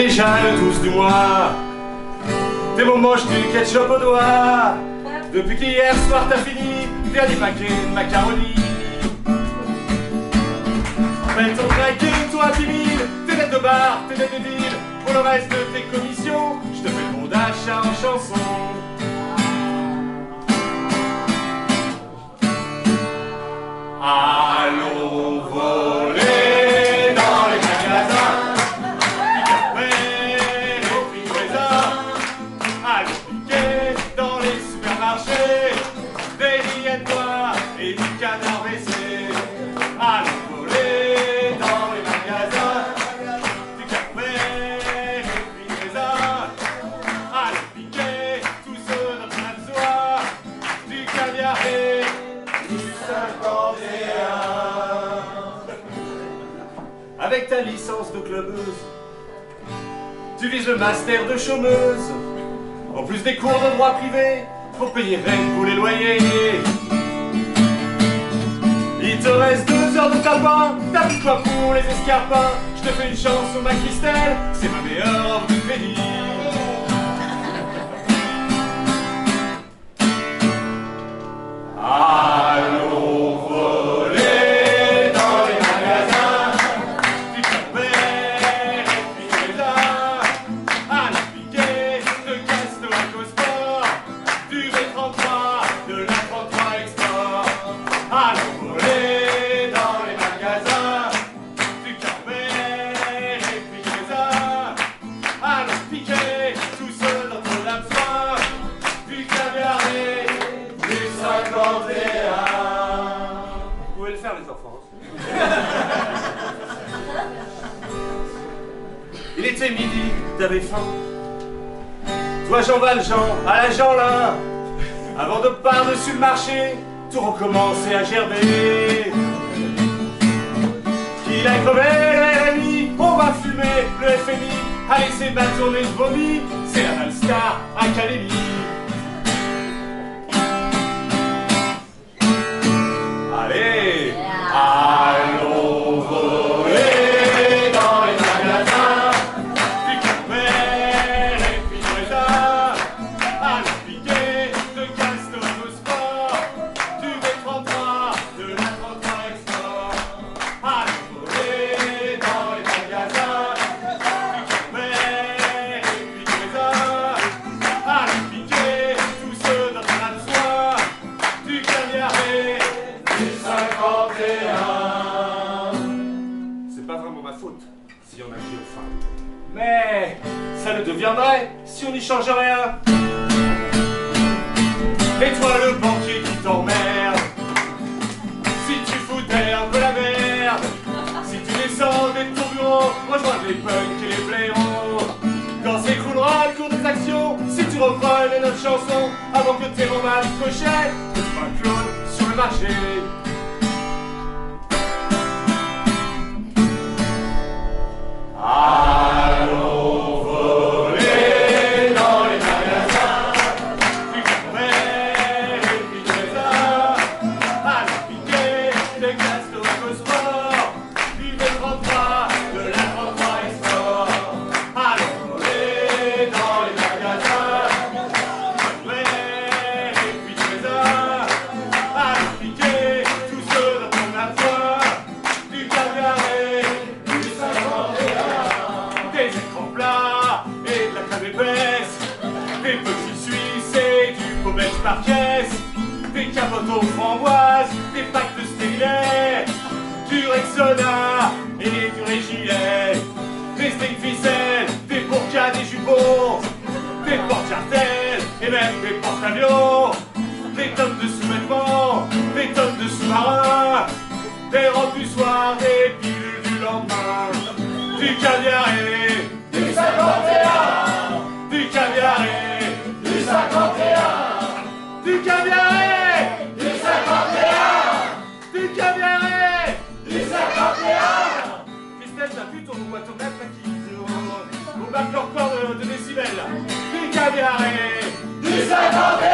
déjà le 12 du mois. T'es mon moche du ketchup au doigt. Depuis qu'hier soir t'as fini le dernier paquet de macaroni. Mais ton craqué, toi timide, tes dettes de bar, tes dettes de deal. Pour le reste de tes commissions, je te fais le bon d'achat en chanson. Allons voler dans les magasins, piquer les prix du raisin. Allons piquer dans les supermarchés, des billets noirs et du canard WC. Allons voler dans les magasins, du café et puis du raisin. Allons piquer tous ceux de plein de soie, du caviar et du 51. Avec ta licence de clubeuse, tu vises le master de chômeuse, en plus des cours de droit privé pour payer rent pour les loyers. Il te reste 2 heures de tapin, t'as plus quoi pour les escarpins. Je te fais une chanson, ma Christelle, c'est ma meilleure offre de crédit. Allons voler dans les magasins, du Carver et puis du raisin. Allons piquer de Casto à Cosport, du V33, de la 33 Export. Allons voler dans les magasins, du Carver et puis du raisin. Allons piquer tous ceux d'entre l'absoir, du caviar et du 51. Vous pouvez le faire les enfants. Il était midi, t'avais faim. Toi Jean Valjean, à la Jeanlin. Avant de par-dessus le marché, tout recommencer à gerber. Qu'il a crevé le RMI, on va fumer le FMI. Allez c'est bâton et vomi, c'est la Valstar Academy. Allez, allons voler dans les magasins, du Carver et puis du raisin. Allons piquer de Casto au sport, du V33, de la 33 Export. Allons voler dans les magasins, du Carver et puis du raisin. Allons piquer tous ceux d'un plat de soie, du caviar et du 51. C'est pas vraiment ma faute si on a qui au fin. Mais ça le deviendrait si on n'y change rien. Et toi le banquier qui t'emmerde, si tu foutais un peu la merde, si tu descendais de ton bureau, rejoindre les punks et les blaireaux. Quand s'écroulera le cours des actions, si tu reprenais notre chanson avant que tes romans cochaient, que tu sois un clown sur le marché. Allons voler dans les magasins, du Carver et puis du raisin. Allons piquer de Casto à Cosport, du V33, de la 33 Export. Allons voler dans les magasins, du Carver et puis du raisin. Allons piquer tous ceux dont on a besoin, du caviar et du 51. Des écrans plats et de la crème épaisse, des petits suisses et du Pobech par caisse, des capotes aux framboises, des packs de stérilet, du Rexona et du Régilet, des steaks ficelles, des burkas, des jupons, des porte-jartelles et même des porte-avions, des tonnes de sous-vêtements, des tonnes de sous-marins, des robes du soir, des pilules du lendemain, du caviar et du 51, du caviar et du 51, du caviar et du 51, du caviar et du 51. Christelle, t'as vu ton boîte au même maquille au bac leur corps de décibels, du caviar et du 51.